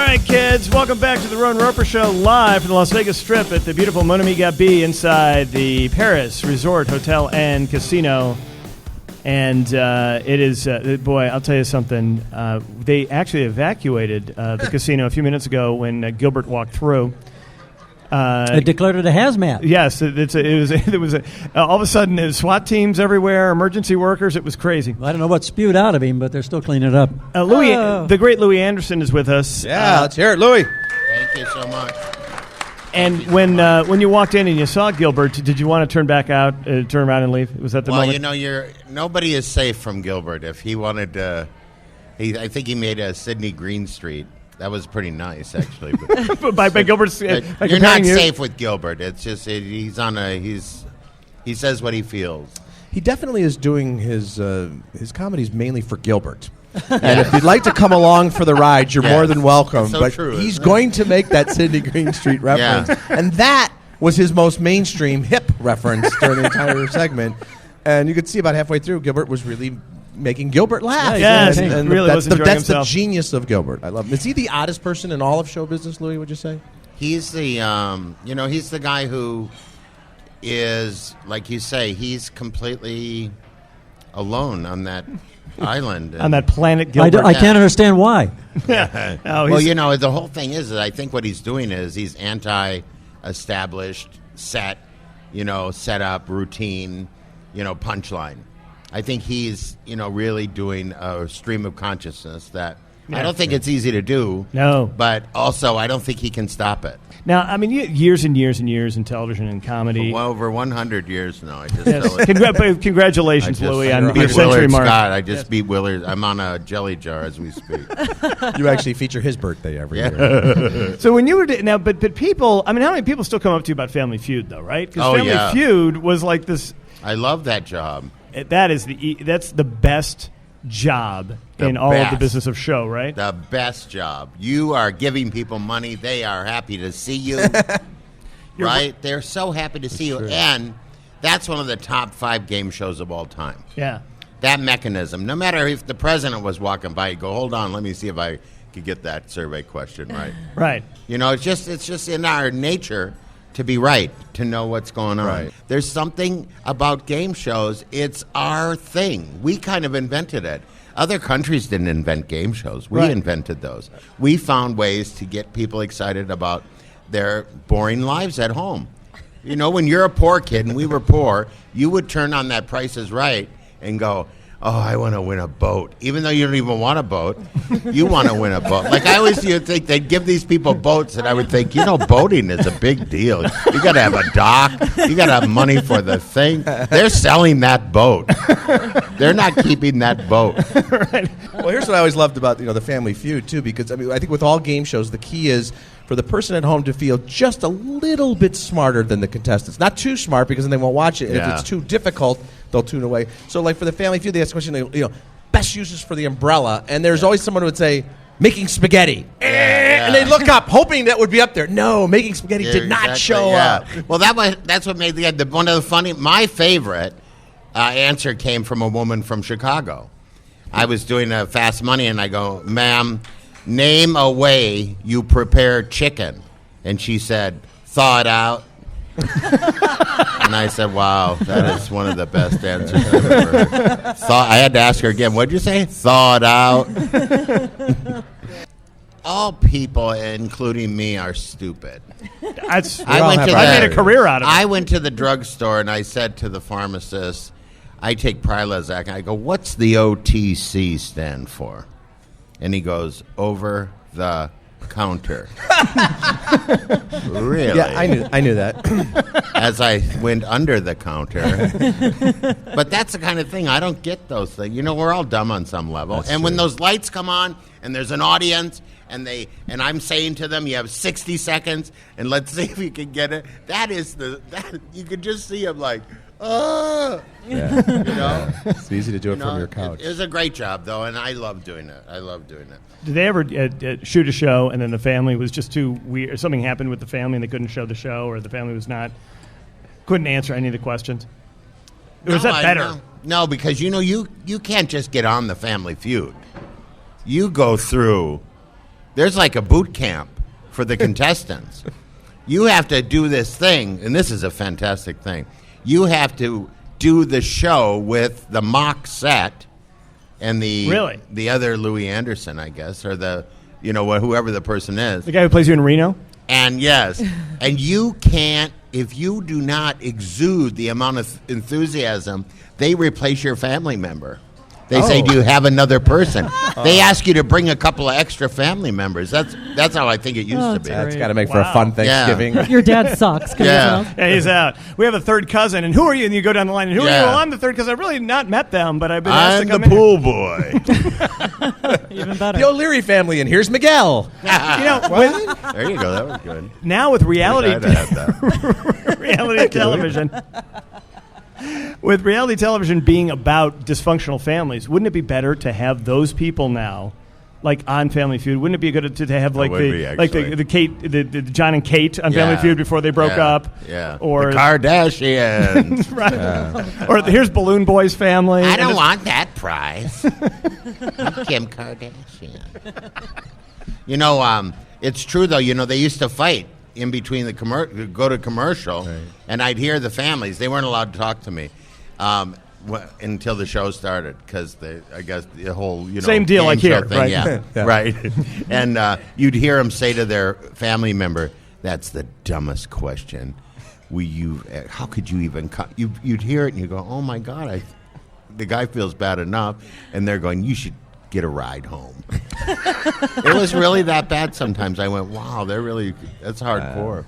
right, kids, welcome back to the Roe Roeper Show, live from the Las Vegas Strip at the beautiful Monamiga Bay inside the Paris Resort Hotel and Casino. And it is, boy, I'll tell you something. They actually evacuated the casino a few minutes ago when Gilbert walked through. They declared it a hazmat. Yes, it was all of a sudden there was SWAT teams everywhere, emergency workers. It was crazy. I don't know what spewed out of him, but they're still cleaning it up. The great Louie Anderson is with us. Yeah, let's hear it, Louie. Thank you so much. And when you walked in and you saw Gilbert, did you want to turn around and leave? Was that the moment? Well, you know, nobody is safe from Gilbert. If he wanted to, I think he made a Sidney Greenstreet. That was pretty nice, actually. But by Gilbert's, you're not safe with Gilbert. It's just he says what he feels. He definitely is doing his comedies mainly for Gilbert. And if you'd like to come along for the ride, you're more than welcome. So but true, he's going to make that Sidney Greenstreet reference. Yeah. And that was his most mainstream hip reference during the entire segment. And you could see about halfway through, Gilbert was really making Gilbert laugh. Yes, and he really was enjoying that's himself. the genius of Gilbert. I love him. Is he the oddest person in all of show business, Louie, would you say? He's the he's the guy who is, like you say, he's completely alone on that island. On that planet Gilbert. I can't understand why. Well, you know, the whole thing is that I think what he's doing is he's anti-established, set up, routine, punchline. I think he's, really doing a stream of consciousness that I don't think it's easy to do. No. But also, I don't think he can stop it. Now, I mean, years and years and years in television and comedy. For well over 100 years now. Congratulations, Louie, on the beat century Willard mark. Scott. I just beat Willard. I'm on a jelly jar as we speak. You actually feature his birthday every year. So when you were but people, I mean, how many people still come up to you about Family Feud, though, right? Because Family Feud was like this. I love that job. That's the best job in all of the business of show, right? The best job. You are giving people money. They are happy to see you. Right? They're so happy to see you. True. And that's one of the top 5 game shows of all time. Yeah. That mechanism. No matter if the president was walking by, you'd go, hold on, let me see if I could get that survey question right. Right. It's just in our nature to be right, to know what's going on. Right. There's something about game shows. It's our thing. We kind of invented it. Other countries didn't invent game shows. We invented those. We found ways to get people excited about their boring lives at home. When you're a poor kid, and we were poor, you would turn on that Price is Right and go, oh, I want to win a boat. Even though you don't even want a boat, you want to win a boat. Like I always used to think they'd give these people boats, and I would think, boating is a big deal. You got to have a dock. You got to have money for the thing. They're selling that boat. They're not keeping that boat. Right. Well, here's what I always loved about the Family Feud too, because I think with all game shows, the key is for the person at home to feel just a little bit smarter than the contestants. Not too smart, because then they won't watch it. And if it's too difficult, they'll tune away. So, like for the Family Feud, they ask the question, best uses for the umbrella, and there's always someone who would say, making spaghetti. And they look up, hoping that would be up there. No, making spaghetti did not show up. Well, that's what made one of the funny. My favorite answer came from a woman from Chicago. I was doing a Fast Money, and I go, ma'am, name a way you prepare chicken. And she said, thaw it out. And I said, wow, that is one of the best answers I've ever heard. I had to ask her again, what'd you say? Thaw it out. All people, including me, are stupid. I made a career out of it. I went to the drugstore, and I said to the pharmacist, I take Prilosec. I go, what's the OTC stand for? And he goes, over the counter. Really? Yeah, I knew that. As I went under the counter. But that's the kind of thing, I don't get those things. We're all dumb on some level. That's and true. when those lights come on and there's an audience and I'm saying to them, you have 60 seconds and let's see if you can get it. You could just see them like, oh. Yeah. It's easy to do it from your couch. It was a great job, though, and I love doing it. Did they ever shoot a show and then the family was just too weird? Or something happened with the family and they couldn't show the show, or the family couldn't answer any of the questions? Or was that better? No, because you can't just get on the Family Feud. You go through. there's like a boot camp for the contestants. You have to do this thing, and this is a fantastic thing. You have to do the show with the mock set and the other Louie Anderson, I guess, or whoever the person is. The guy who plays you in Reno? And yes, and you can't, if you do not exude the amount of enthusiasm, they replace your family member. They say, do you have another person? They ask you to bring a couple of extra family members. That's how I think it used to be. That's got to make for a fun Thanksgiving. Yeah. Your dad sucks. Yeah. Yeah, he's out. We have a third cousin, and who are you? And you go down the line, and who are you? Well, I'm the third cousin. I've really not met them, but I've been asked to come in. I'm the pool boy. Even better. The O'Leary family, and here's Miguel. There you go. That was good. Now with reality Reality television. With reality television being about dysfunctional families, wouldn't it be better to have those people now, like on Family Feud? Wouldn't it be good to have like the John and Kate on Family Feud before they broke up? Yeah, or the Kardashians. Right. Or here's Balloon Boy's family. I don't want that prize. I'm Kim Kardashian. It's true though. They used to fight in between go to commercial, right. And I'd hear the families. They weren't allowed to talk to me until the show started because I guess the whole same deal like here, thing, right? Yeah, right. And you'd hear them say to their family member, "That's the dumbest question. How could you even?" You'd hear it and you go, "Oh my God!" The guy feels bad enough, and they're going, "You should get a ride home." It was really that bad sometimes. I went, wow, that's hardcore.